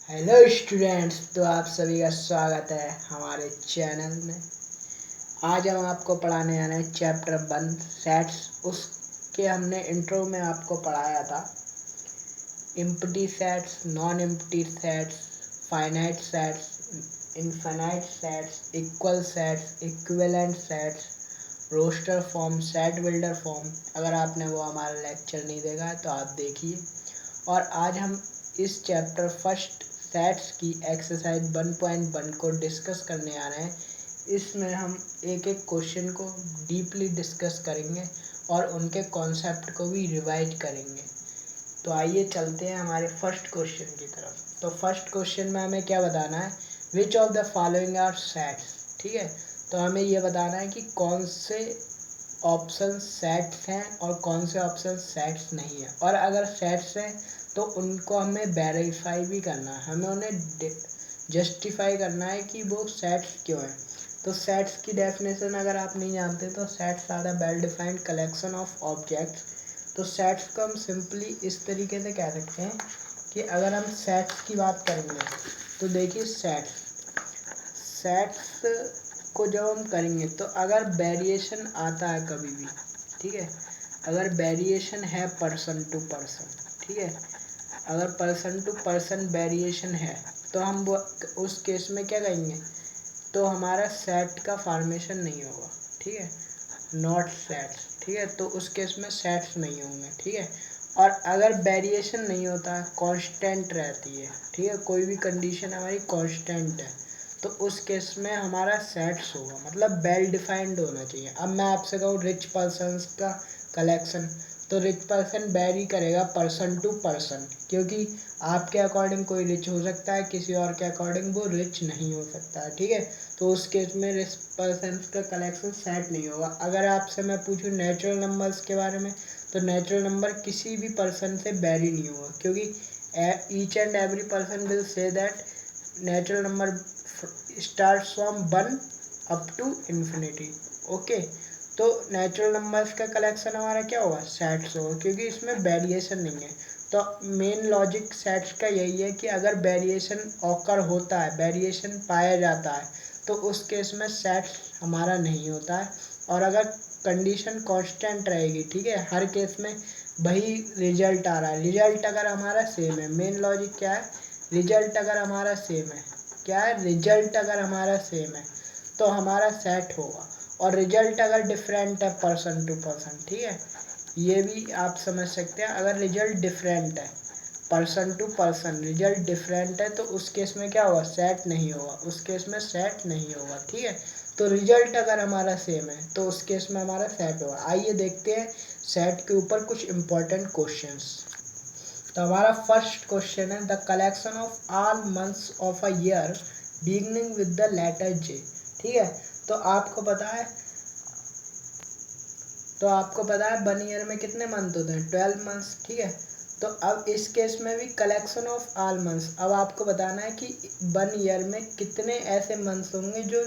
Hello students, तो आप सभी का स्वागत है हमारे चैनल में। आज हम आपको पढ़ाने आ रहे हैं चैप्टर 1 सेट्स। उसके हमने इंट्रो में आपको पढ़ाया था empty sets, non empty sets, finite sets, infinite sets, equal sets, equivalent sets, roster form, set builder form. अगर आपने वो हमारा लेक्चर नहीं देखा है तो आप देखिए। और आज हम इस चैप्टर फर्स्ट सेट्स की एक्सरसाइज 1.1 को डिस्कस करने आ रहे हैं। इसमें हम एक एक क्वेश्चन को डीपली डिस्कस करेंगे और उनके कॉन्सेप्ट को भी रिवाइज करेंगे। तो आइए चलते हैं हमारे फर्स्ट क्वेश्चन की तरफ। तो फर्स्ट क्वेश्चन में हमें क्या बताना है, which of the following are sets. ठीक है, तो हमें ये बताना है कि कौन से ऑप्शन सेट्स हैं और कौन से ऑप्शन सेट्स नहीं है। और अगर सेट्स हैं तो उनको हमें वेरीफाई भी करना है, हमें उन्हें जस्टिफाई करना है कि वो सेट्स क्यों हैं। तो सेट्स की डेफिनेशन अगर आप नहीं जानते तो sets are the well defined collection of objects. तो सेट्स को हम सिंपली इस तरीके से कह सकते हैं कि अगर हम सेट्स की बात करेंगे तो देखिए सेट्स को जब हम करेंगे तो अगर वेरिएशन आता है कभी भी, ठीक है, अगर वेरिएशन है पर्सन टू पर्सन, ठीक है, अगर पर्सन टू पर्सन वेरिएशन है तो हम वो उस केस में क्या कहेंगे, तो हमारा सेट का फॉर्मेशन नहीं होगा। ठीक है, नॉट सेट्स। ठीक है, तो उस केस में सेट्स नहीं होंगे। ठीक है, और अगर वेरिएशन नहीं होता, कांस्टेंट रहती है, ठीक है, कोई भी कंडीशन हमारी कांस्टेंट है, तो उस केस में हमारा सेट्स होगा, मतलब वेल डिफाइंड होना चाहिए। अब मैं आपसे कहूँ रिच पर्सन्स का कलेक्शन, तो रिच पर्सन वेरी करेगा पर्सन टू पर्सन, क्योंकि आपके अकॉर्डिंग कोई रिच हो सकता है, किसी और के अकॉर्डिंग वो रिच नहीं हो सकता है। ठीक है, तो उस केस में रिच पर्सन का कलेक्शन सेट नहीं होगा। अगर आपसे मैं पूछूं नेचुरल नंबर्स के बारे में, तो नेचुरल नंबर किसी भी पर्सन से वेरी नहीं होगा, क्योंकि each and every person will say that natural number starts from 1 up to infinity. Okay, तो नेचुरल नंबर्स का कलेक्शन हमारा क्या होगा, सेट्स होगा, क्योंकि इसमें वेरिएशन नहीं है। तो मेन लॉजिक सेट्स का यही है कि अगर वेरिएशन ऑकर होता है, वेरिएशन पाया जाता है, तो उस केस में सेट्स हमारा नहीं होता है। और अगर कंडीशन कांस्टेंट रहेगी, ठीक है, हर केस में वही रिजल्ट आ रहा है, रिजल्ट अगर हमारा सेम है, मेन लॉजिक क्या है, रिजल्ट अगर हमारा सेम है, क्या है, रिजल्ट अगर हमारा सेम है तो हमारा सेट होगा। और रिजल्ट अगर डिफरेंट है पर्सन टू पर्सन, ठीक है, ये भी आप समझ सकते हैं। अगर रिजल्ट डिफरेंट है person to person, result different है, तो उस केस में क्या होगा, सेट नहीं होगा, उस केस में सेट नहीं होगा। ठीक है, तो रिजल्ट अगर हमारा सेम है तो उस केस में हमारा सेट होगा। आइए देखते हैं सेट के ऊपर कुछ इंपॉर्टेंट क्वेश्चंस। तो हमारा फर्स्ट क्वेश्चन है, the collection of all months of a year beginning with the letter J. ठीक है, तो आपको पता है, वन ईयर में कितने मंथ होते हैं, 12 मंथ्स। ठीक है, तो अब इस केस में भी कलेक्शन ऑफ ऑल मंथ्स, अब आपको बताना है कि 1 ईयर में कितने ऐसे मंथ्स होंगे जो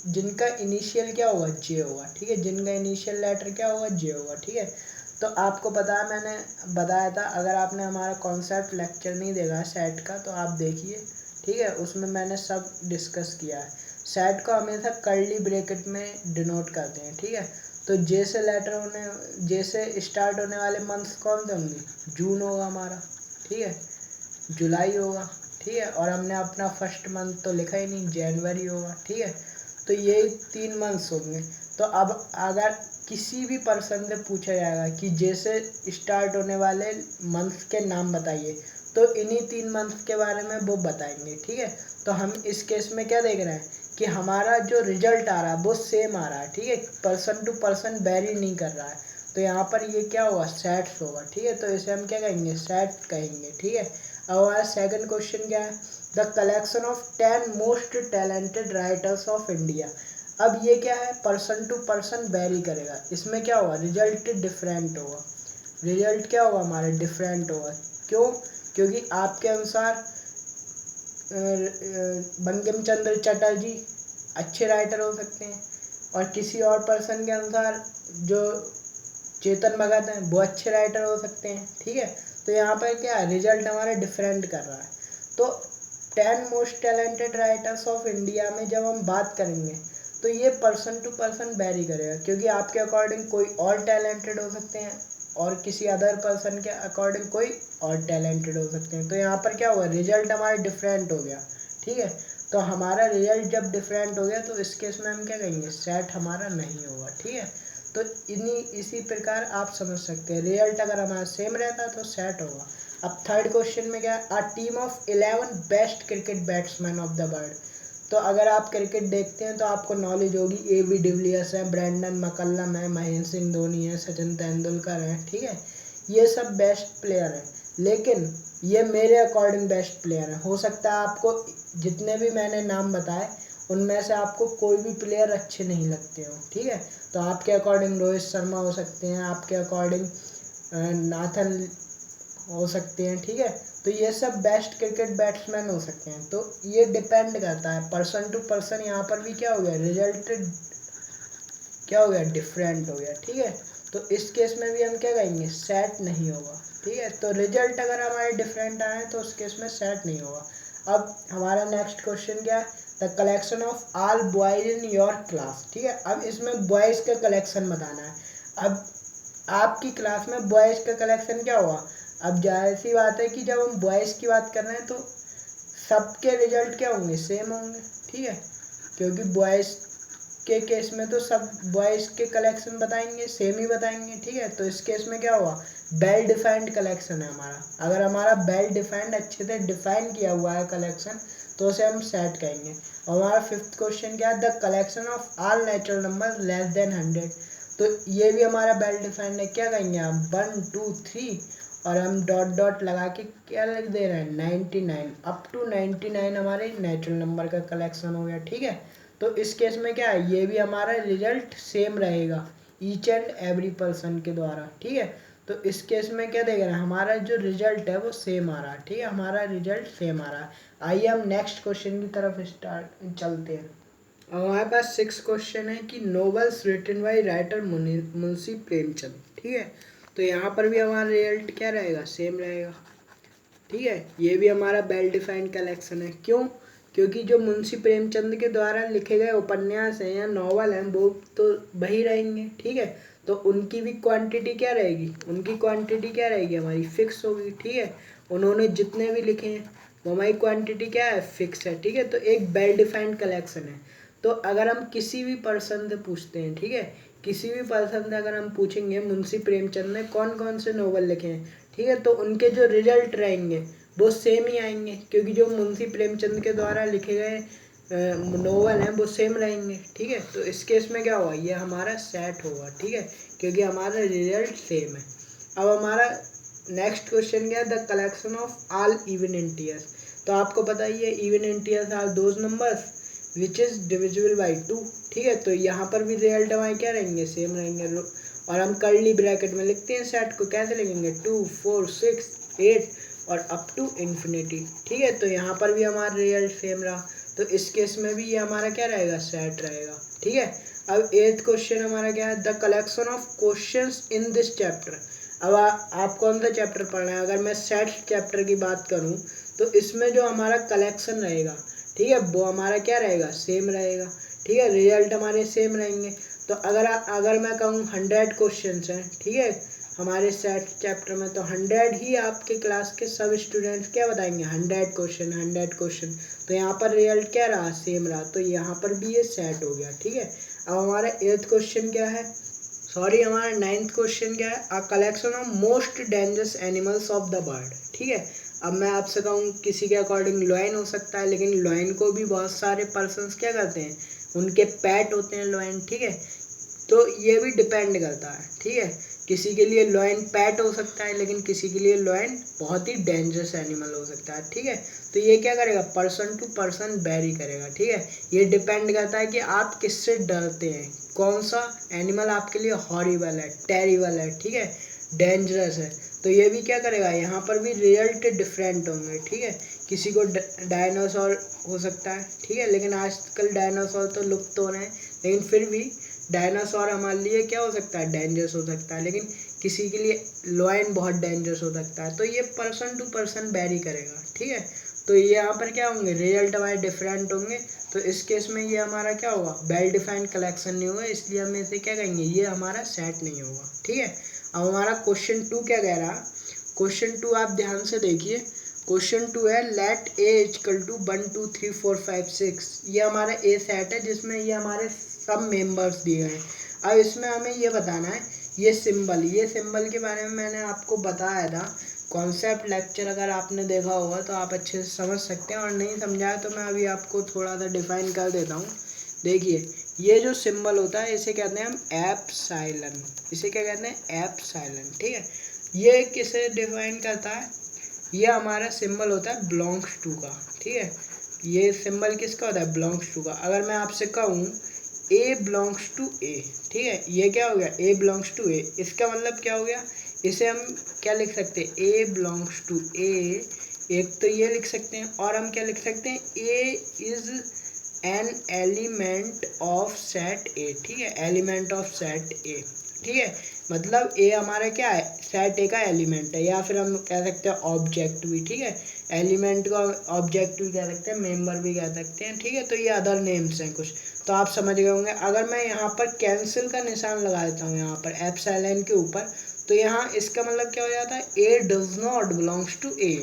जिनका इनिशियल क्या होगा, जे होगा। ठीक है, जिनका इनिशियल लेटर क्या होगा, जे होगा। ठीक है, तो आपको पता है, मैंने बताया था, अगर आपने हमारा कॉन्सेप्ट लेक्चर नहीं देखा है सेट का तो आप देखिए। ठीक है, उसमें मैंने सब डिस्कस किया है। सेट को हमेशा कर्ली ब्रैकेट में डिनोट करते हैं। ठीक है, तो जे से स्टार्ट होने वाले मंथ्स कौन से होंगे, जून होगा हमारा, ठीक है, जुलाई होगा, ठीक है, और हमने अपना फर्स्ट मंथ तो लिखा ही नहीं, जनवरी होगा। ठीक है, तो ये 3 मंथ्स होंगे। तो अब अगर किसी भी पर्सन से पूछा जाएगा कि जैसे स्टार्ट होने वाले मंथ के नाम बताइए, तो इन्हीं 3 मंथ के बारे में वो बताएंगे। ठीक है, तो हम इस केस में क्या देख रहे हैं कि हमारा जो रिजल्ट आ रहा है वो सेम आ रहा है। ठीक है, पर्सन टू पर्सन वेरी नहीं कर रहा है, तो यहाँ पर ये क्या होगा, सेट्स होगा। ठीक है, तो इसे हम क्या कहेंगे, सेट कहेंगे। ठीक है, अब हमारा सेकंड क्वेश्चन क्या है, the collection of 10 most talented writers of India. अब ये क्या है, पर्सन टू पर्सन वेरी करेगा, इसमें क्या होगा, रिजल्ट डिफरेंट होगा, रिजल्ट क्या होगा हमारा, डिफरेंट होगा। क्यों, क्योंकि आपके अनुसार बंकिम चंद्र चटर्जी अच्छे राइटर हो सकते हैं, और किसी और पर्सन के अनुसार जो चेतन भगत हैं वो अच्छे राइटर हो सकते हैं। ठीक है, तो यहाँ पर क्या है, रिजल्ट हमारा डिफरेंट कर रहा है। तो 10 most talented writers of India में जब हम बात करेंगे तो ये पर्सन टू पर्सन वेरी करेगा, क्योंकि आपके अकॉर्डिंग कोई और टैलेंटेड हो सकते हैं और किसी अदर पर्सन के अकॉर्डिंग कोई और टैलेंटेड हो सकते हैं। तो यहाँ पर क्या हुआ, रिजल्ट हमारा डिफरेंट हो गया। ठीक है, तो हमारा रिजल्ट जब डिफरेंट हो गया तो इस केस में हम क्या कहेंगे, सेट हमारा नहीं होगा। ठीक है, तो इसी प्रकार आप समझ सकते हैं, रिजल्ट अगर हमारा सेम रहता तो सेट होगा। अब थर्ड क्वेश्चन में क्या है, a team of 11 best cricket batsman of the world. तो अगर आप क्रिकेट देखते हैं तो आपको नॉलेज होगी, AB डिविलियर्स है, ब्रैंडन मैकलम है, महेंद्र सिंह धोनी है, सचिन तेंदुलकर है। ठीक है, ये सब बेस्ट प्लेयर हैं, लेकिन ये मेरे अकॉर्डिंग बेस्ट प्लेयर हैं। हो सकता है आपको जितने भी मैंने नाम बताए उनमें से आपको कोई भी प्लेयर अच्छे नहीं लगते हो। ठीक है, तो आपके अकॉर्डिंग रोहित शर्मा हो सकते हैं, आपके अकॉर्डिंग नाथन हो सकते हैं। ठीक है, तो ये सब बेस्ट क्रिकेट बैट्समैन हो सकते हैं। तो ये डिपेंड करता है पर्सन टू पर्सन। यहाँ पर भी क्या हो गया, रिजल्ट क्या हो गया, डिफरेंट हो गया। ठीक है, तो इस केस में भी हम क्या कहेंगे, सेट नहीं होगा। ठीक है, तो रिजल्ट अगर हमारे डिफरेंट आए तो उस केस में सेट नहीं होगा। अब हमारा नेक्स्ट क्वेश्चन क्या है, the collection of all boys in your class. ठीक है, अब इसमें बॉयज़ का कलेक्शन बताना है। अब आपकी क्लास में बॉयज़ का कलेक्शन क्या हुआ, अब जाहिर सी बात है कि जब हम बॉयज़ की बात कर रहे हैं तो सबके रिजल्ट क्या होंगे, सेम होंगे। ठीक है, क्योंकि बॉयज़ के केस में तो सब बॉयज़ के कलेक्शन बताएंगे, सेम ही बताएंगे। ठीक है, तो इस केस में क्या हुआ, वेल डिफाइंड कलेक्शन है हमारा। अगर हमारा वेल डिफाइंड, अच्छे से डिफाइन किया हुआ है कलेक्शन, तो उसे हम सेट कहेंगे। और हमारा फिफ्थ क्वेश्चन क्या है, the collection of all natural number less than 100। तो ये भी हमारा वेल डिफाइंड है, क्या कहेंगे हम, 1 2 3 और हम डॉट डॉट लगा के क्या लिख दे रहे हैं, 99, अप टू 99 हमारे नेचुरल नंबर का कलेक्शन हो गया। ठीक है, तो इस केस में क्या है, ये भी हमारा रिजल्ट सेम रहेगा ईच एंड एवरी पर्सन के द्वारा। ठीक है, तो इस केस में क्या देख रहे हैं, हमारा जो रिजल्ट है वो सेम आ रहा है। ठीक है, हमारा रिजल्ट सेम आ रहा है। आइए हम नेक्स्ट क्वेश्चन की तरफ स्टार्ट चलते हैं। हमारे पास 6 क्वेश्चन है कि novels written by writer Munshi Premchand. ठीक है, तो यहाँ पर भी हमारा रिजल्ट क्या रहेगा, सेम रहेगा। ठीक है, ये भी हमारा वेल डिफाइंड कलेक्शन है। क्यों, क्योंकि जो मुंशी प्रेमचंद के द्वारा लिखे गए उपन्यास हैं या नॉवल हैं वो तो वही रहेंगे। ठीक है, तो उनकी भी क्वांटिटी क्या रहेगी, उनकी क्वांटिटी क्या रहेगी, हमारी फिक्स होगी। ठीक है, उन्होंने जितने भी लिखे हैं वो हमारी क्वांटिटी क्या है, फिक्स है। ठीक है, तो एक वेल डिफाइंड कलेक्शन है। तो अगर हम किसी भी पर्सन से पूछते हैं, ठीक है, किसी भी पर्सन से अगर हम पूछेंगे मुंशी प्रेमचंद ने कौन कौन से नोवेल लिखे हैं, ठीक है, तो उनके जो रिजल्ट रहेंगे वो सेम ही आएंगे, क्योंकि जो मुंशी प्रेमचंद के द्वारा लिखे गए नोवेल हैं वो सेम रहेंगे। ठीक है, तो इस केस में क्या हुआ, ये हमारा सेट होगा। ठीक है, क्योंकि हमारा रिजल्ट सेम है। अब हमारा नेक्स्ट क्वेश्चन क्या है, the collection of all even integers. तो आपको पता ही है, even integers are those numbers which is divisible by 2। ठीक है, तो यहाँ पर भी रिजल्ट हमारे क्या रहेंगे, सेम रहेंगे। और हम कर्ली ब्रैकेट में लिखते हैं सेट को, कैसे लिखेंगे, 2 4 6 8 और अप टू इन्फिनिटी। ठीक है, तो यहाँ पर भी हमारा रिजल्ट सेम रहा, तो इस केस में भी ये हमारा क्या रहेगा, सेट रहेगा। ठीक है, अब 8th क्वेश्चन हमारा क्या है, the collection of questions in this chapter. अब आप कौन सा चैप्टर पढ़ रहे हैं, अगर मैं सेट चैप्टर की बात करूँ तो इसमें जो हमारा कलेक्शन रहेगा, ठीक है, वो हमारा क्या रहेगा, सेम रहेगा। ठीक है, रिजल्ट हमारे सेम रहेंगे। तो अगर मैं कहूँ 100 क्वेश्चन हैं, ठीक है, हमारे सेट चैप्टर में, तो 100 ही आपके क्लास के सब स्टूडेंट्स क्या बताएंगे, 100 क्वेश्चन 100 क्वेश्चन। तो यहाँ पर रिजल्ट क्या रहा, सेम रहा, तो यहाँ पर भी ये सेट हो गया। ठीक है, अब हमारा 8th क्वेश्चन क्या है, सॉरी हमारा 9th क्वेश्चन क्या है, a collection of most dangerous animals of the world. ठीक है, अब मैं आपसे कहूँ किसी के अकॉर्डिंग लॉयन हो सकता है, लेकिन लॉयन को भी बहुत सारे पर्सन्स क्या करते हैं, उनके पैट होते हैं लॉयन। ठीक है, तो ये भी डिपेंड करता है। ठीक है, किसी के लिए लॉयन पैट हो सकता है, लेकिन किसी के लिए लॉयन बहुत ही डेंजरस एनिमल हो सकता है। ठीक है, तो ये क्या करेगा, पर्सन टू पर्सन वेरी करेगा। ठीक है, ये डिपेंड करता है कि आप किससे डरते हैं, कौन सा एनिमल आपके लिए हॉरिबल है, टेरिबल है, ठीक है, डेंजरस है। तो ये भी क्या करेगा, यहाँ पर भी रिजल्ट डिफरेंट होंगे। ठीक है, किसी को डायनासोर हो सकता है, ठीक है, लेकिन आजकल डायनासोर तो लुप्त हो रहे हैं, लेकिन फिर भी डायनासोर हमारे लिए क्या हो सकता है, डेंजरस हो सकता है, लेकिन किसी के लिए लॉयन बहुत डेंजरस हो सकता है। तो ये पर्सन टू पर्सन वेरी करेगा। ठीक है, तो ये यहाँ पर क्या होंगे, रिजल्ट हमारे डिफरेंट होंगे। तो इस केस में ये हमारा क्या होगा, वेल डिफाइंड कलेक्शन नहीं होगा, इसलिए हम इसे क्या कहेंगे, ये हमारा सेट नहीं होगा। ठीक है, अब हमारा क्वेश्चन 2 क्या कह रहा है, क्वेश्चन 2 आप ध्यान से देखिए। क्वेश्चन 2 है लेट ए इक्वल टू 1 2 3 4 5 6। ये हमारा ए सेट है जिसमें ये हमारे सब मेंबर्स दिए हैं। अब इसमें हमें ये बताना है ये सिंबल के बारे में मैंने आपको बताया था कॉन्सेप्ट लेक्चर, अगर आपने देखा होगा तो आप अच्छे से समझ सकते हैं, और नहीं समझाया तो मैं अभी आपको थोड़ा सा डिफाइन कर देता हूँ। देखिए ये जो सिंबल होता है इसे कहते हैं हम एप्सिलॉन, इसे क्या कहते हैं, एप्सिलॉन। ठीक है, ये किसे डिफाइन करता है, ये हमारा सिंबल होता है बिलोंग्स टू का। ठीक है, ये सिंबल किसका होता है, बिलोंग्स टू का। अगर मैं आपसे कहूँ ए बिलोंग्स टू ए, ठीक है, ये क्या हो गया, ए बिलोंग्स टू ए, इसका मतलब क्या हो गया, इसे हम क्या लिख सकते हैं, ए बिलोंग्स टू ए, एक तो ये लिख सकते हैं, और हम क्या लिख सकते हैं, A is an element of set A. ठीक है, एलिमेंट ऑफ सेट ए। ठीक है, मतलब ए हमारा क्या है, सेट ए का एलिमेंट है, या फिर हम कह सकते हैं ऑब्जेक्ट भी। ठीक है, एलिमेंट को ऑब्जेक्ट भी कह सकते हैं, मेंबर भी कह सकते हैं। ठीक है, तो ये अदर नेम्स हैं कुछ, तो आप समझ गए होंगे। अगर मैं यहाँ पर कैंसिल का निशान लगा देता हूँ यहाँ पर एप्सिलॉन के ऊपर, तो यहाँ इसका मतलब क्या हो जाता है, ए डज नॉट बिलोंग्स टू ए।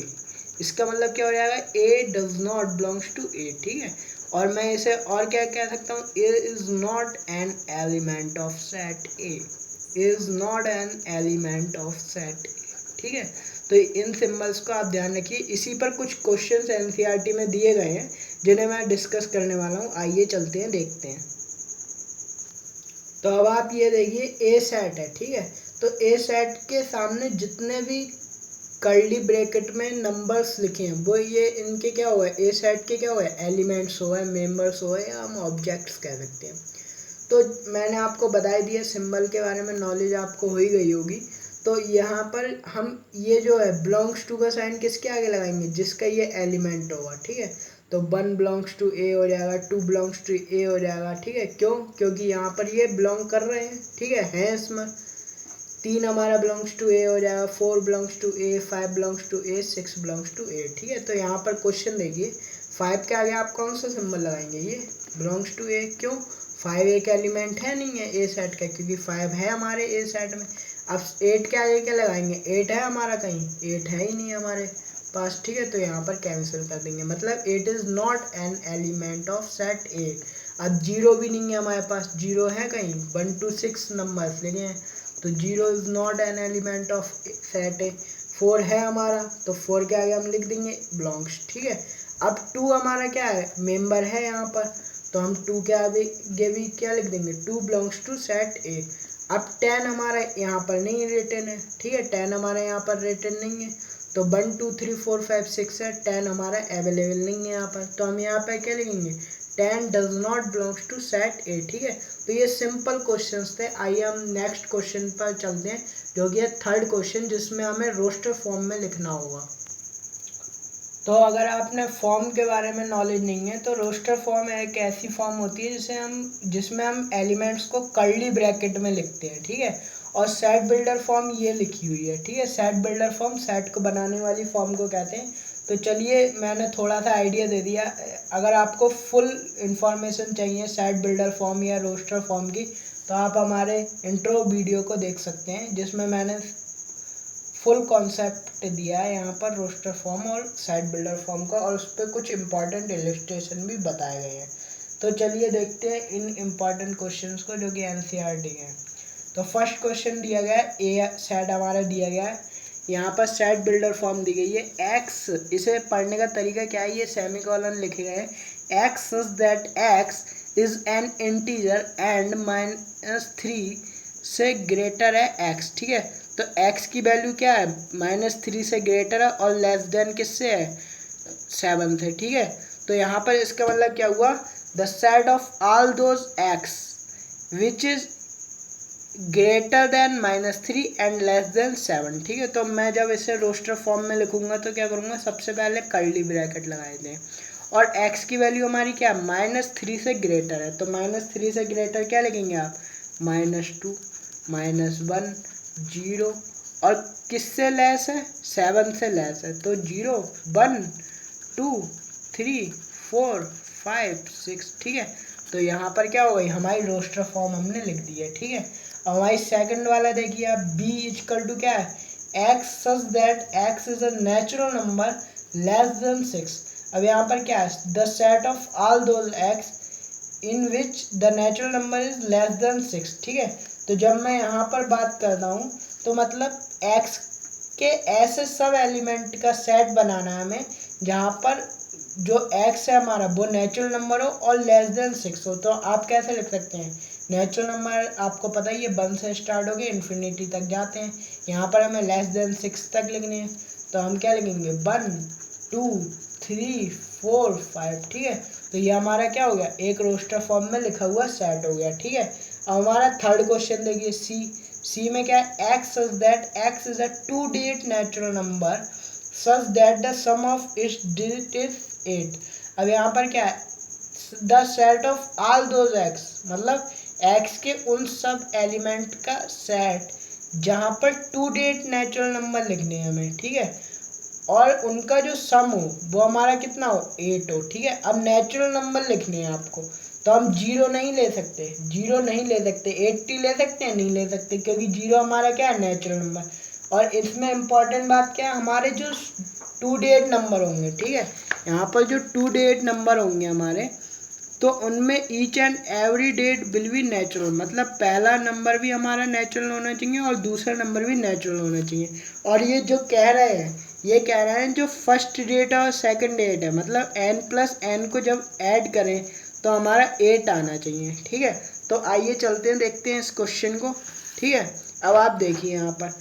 इसका मतलब क्या हो जाएगा, ए does not belongs to A. ठीक है, और मैं इसे और क्या कह सकता हूँ, A is not an element of set A, is not an element of set. ठीक है, तो इन सिंबल्स को आप ध्यान रखिए। इसी पर कुछ क्वेश्चंस एनसीईआरटी में दिए गए हैं जिन्हें मैं डिस्कस करने वाला हूँ। आइए चलते हैं, देखते हैं। तो अब आप ये देखिए ए सेट है। ठीक है, तो ए सेट के सामने जितने भी कर्ली ब्रैकेट में नंबर्स लिखे हैं वो ये इनके क्या हुआ है, ए सेट के क्या हुआ है, एलिमेंट्स हुआ है, मेंबर्स हुआ है, या हम ऑब्जेक्ट्स कह सकते हैं। तो मैंने आपको बता दिया, सिंबल के बारे में नॉलेज आपको हो ही गई होगी। तो यहाँ पर हम ये जो है बिलोंग्स टू का साइन किसके आगे लगाएंगे, जिसका ये एलिमेंट होगा। ठीक है, तो 1 बिलोंग्स टू ए हो जाएगा, 2 बिलोंग्स टू ए हो जाएगा। ठीक है, क्यों, क्योंकि यहाँ पर ये बिलोंग कर रहे हैं। ठीक है इसमें 3 हमारा बिलोंग्स टू ए हो जाएगा, 4 belongs to A, 5 belongs to A, 6 belongs to A. ठीक है, तो यहाँ पर क्वेश्चन देखिए 5 के आगे आप कौन सा सिंबल लगाएंगे, ये बिलोंग्स टू ए। क्यों, 5 एक एलिमेंट है नहीं है ए सेट का, क्योंकि 5 है हमारे ए सेट में। अब 8 के आगे क्या लगाएंगे, 8 है हमारा, कहीं 8 है ही नहीं हमारे पास। ठीक है, तो यहाँ पर कैंसिल कर देंगे, मतलब 8 is not an element of set ए। अब 0 भी नहीं है हमारे पास, 0 है कहीं, 1 to 6 नंबर लिखे हैं, तो 0 is not an element of set ए। 4 है हमारा, तो 4 के आगे हम लिख देंगे बिलोंग्स। ठीक है, अब 2 हमारा क्या है, मेंबर है यहाँ पर, तो हम 2 के आगे भी क्या लिख देंगे, 2 बिलोंग्स टू सेट ए। अब 10 हमारा यहाँ पर नहीं रिटर्न है। ठीक है, 10 हमारा यहाँ पर रिटर्न नहीं है, तो 1 2 3 4 5 6 है, 10 हमारा अवेलेबल नहीं है यहाँ पर, तो हम यहाँ पर क्या लिखेंगे, 10 does not belongs to set A. ठीक है, तो ये सिंपल क्वेश्चंस थे। आइए हम नेक्स्ट क्वेश्चन पर चलते हैं, जो कि है थर्ड क्वेश्चन, जिसमें हमें रोस्टर फॉर्म में लिखना होगा। तो अगर आपने फॉर्म के बारे में नॉलेज नहीं है, तो रोस्टर फॉर्म एक ऐसी फॉर्म होती है जिसमें हम एलिमेंट्स को कर्ली ब्रैकेट में लिखते हैं। ठीक है, और सेट बिल्डर फॉर्म ये लिखी हुई है। ठीक है, सेट बिल्डर फॉर्म सेट को बनाने वाली फॉर्म को कहते हैं। तो चलिए मैंने थोड़ा सा आइडिया दे दिया। अगर आपको फुल इंफॉर्मेशन चाहिए सेट बिल्डर फॉर्म या रोस्टर फॉर्म की, तो आप हमारे इंट्रो वीडियो को देख सकते हैं, जिसमें मैंने फुल कॉन्सेप्ट दिया है यहाँ पर रोस्टर फॉर्म और सेट बिल्डर फॉर्म का, और उस पर कुछ इंपॉर्टेंट इलस्ट्रेशन भी बताए गए हैं। तो चलिए देखते हैं इन इम्पॉर्टेंट क्वेश्चंस को, जो कि एनसीईआरटी के हैं। तो फर्स्ट क्वेश्चन दिया गया है, ए सेट हमारा दिया गया है, यहाँ पर सेट बिल्डर फॉर्म दी गई है। एक्स, इसे पढ़ने का तरीका क्या है, ये सेमीकोलन लिखे गए हैं। X such that x is an integer and -3 से ग्रेटर है एक्स। ठीक है, तो x की वैल्यू क्या है, -3 से ग्रेटर है, और लेस देन किससे है, 7 से। ठीक है, तो यहाँ पर इसका मतलब क्या हुआ, the set of all those x which is greater than -3 and less than 7। ठीक है, तो मैं जब इसे रोस्टर फॉर्म में लिखूंगा तो क्या करूँगा, सबसे पहले कर्ली ब्रैकेट लगा दें, और x की वैल्यू हमारी क्या है, -3 से ग्रेटर है, तो -3 से ग्रेटर क्या लिखेंगे आप, -2 -1 0, और किससे लेस है, 7 से लेस है, तो 0 1 2 3 4 5 6, ठीक है। तो यहाँ पर क्या हो गई, हमारी रोस्टर फॉर्म हमने लिख दी है, ठीक है। अब हमारी सेकंड वाला देखिए आप, b इक्वल टू क्या है, x such that x is a natural number less than 6। अब यहाँ पर क्या है, the set of all those x in which the natural number is less then 6, ठीक है। तो जब मैं यहाँ पर बात करता हूँ तो मतलब x के ऐसे सब एलिमेंट का सेट बनाना है हमें जहाँ पर जो x है हमारा वो नेचुरल नंबर हो और लेस देन 6 हो। तो आप कैसे लिख सकते हैं, नेचुरल नंबर आपको पता ही है 1 से स्टार्ट हो गए इन्फिनिटी तक जाते हैं, यहाँ पर हमें लेस देन 6 तक लिखने हैं। तो हम क्या लिखेंगे, 1 2 3 4 5, ठीक है। तो ये हमारा क्या हो गया, एक रोस्टर फॉर्म में लिखा हुआ सेट हो गया, ठीक है। अब हमारा थर्ड क्वेश्चन देखिए, सी में क्या है, x such that x is a 2-digit natural number such that the sum of its digit is 8। अब यहाँ पर क्या है, the set of all those x, मतलब x के उन सब एलिमेंट का सेट जहाँ पर 2-digit नेचुरल नंबर लिखने हैं हमें, ठीक है, और उनका जो सम हो वो हमारा कितना हो, 8 हो, ठीक है। अब नेचुरल नंबर लिखने हैं आपको, तो हम 0 नहीं ले सकते, 0 नहीं ले सकते, 80 ले सकते हैं, नहीं ले सकते, क्योंकि 0 हमारा क्या है, नेचुरल नंबर। और इसमें इम्पॉर्टेंट बात क्या है, हमारे जो 2-digit नंबर होंगे, ठीक है, यहाँ पर जो 2-digit नंबर होंगे हमारे, तो उनमें each and every date will be natural, मतलब पहला नंबर भी हमारा नेचुरल होना चाहिए और दूसरा नंबर भी नेचुरल होना चाहिए। और ये जो कह रहे हैं, ये कह रहे हैं जो फर्स्ट डेट और सेकंड डेट है, मतलब n+n को जब ऐड करें तो हमारा 8 आना चाहिए, ठीक है। तो आइए चलते हैं, देखते हैं इस क्वेश्चन को, ठीक है। अब आप देखिए यहाँ पर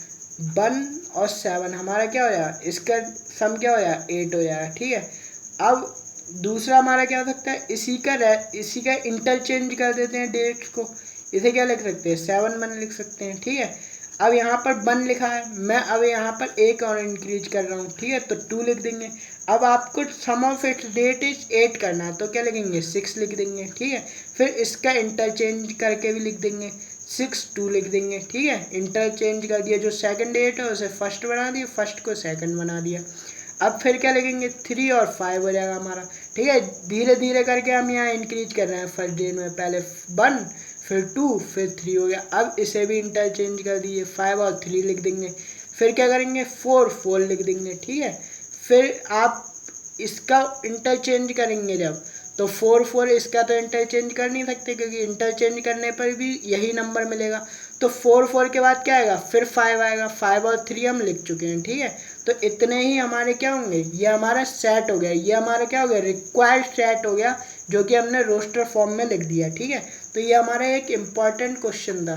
1 और 7 हमारा क्या हो जाएगा, इसका सम क्या हो जाएगा, 8 हो जाएगा, ठीक है। अब दूसरा हमारा क्या हो सकता है, इसी का इंटरचेंज कर देते हैं डेट्स को, इसे क्या लिख सकते हैं, 7 लिख सकते हैं, ठीक है। अब यहाँ पर 1 लिखा है, मैं अब यहाँ पर एक और इंक्रीज कर रहा हूँ, ठीक है, तो 2 लिख देंगे। अब आपको सम ऑफ इट्स डेट इज 8 करना है, तो क्या लिखेंगे, 6 लिख देंगे, ठीक है। फिर इसका इंटरचेंज करके भी लिख देंगे, 6 2 लिख देंगे, ठीक है। इंटरचेंज कर दिया, जो सेकंड डेट है उसे फर्स्ट बना दिया, फर्स्ट को सेकंड बना दिया। अब फिर क्या लिखेंगे, 3 और 5 हो जाएगा हमारा, ठीक है। धीरे धीरे करके हम यहाँ इंक्रीज कर रहे हैं, फर्स्ट डे में पहले 1 फिर 2 फिर 3 हो गया। अब इसे भी इंटरचेंज कर दिए, 5 और 3 लिख देंगे। फिर क्या करेंगे, 4 लिख देंगे, ठीक है। फिर आप इसका इंटरचेंज करेंगे जब, तो 4 इसका तो इंटरचेंज कर नहीं सकते, क्योंकि इंटरचेंज करने पर भी यही नंबर मिलेगा। तो 4 के बाद क्या आएगा, फिर 5 आएगा, 5 और 3 हम लिख चुके हैं, ठीक है। तो इतने ही हमारे क्या होंगे, ये हमारा सेट हो गया, ये हमारा क्या हो गया, रिक्वायर्ड सेट हो गया, जो कि हमने रोस्टर फॉर्म में लिख दिया, ठीक है। तो ये हमारा एक इम्पॉर्टेंट क्वेश्चन था।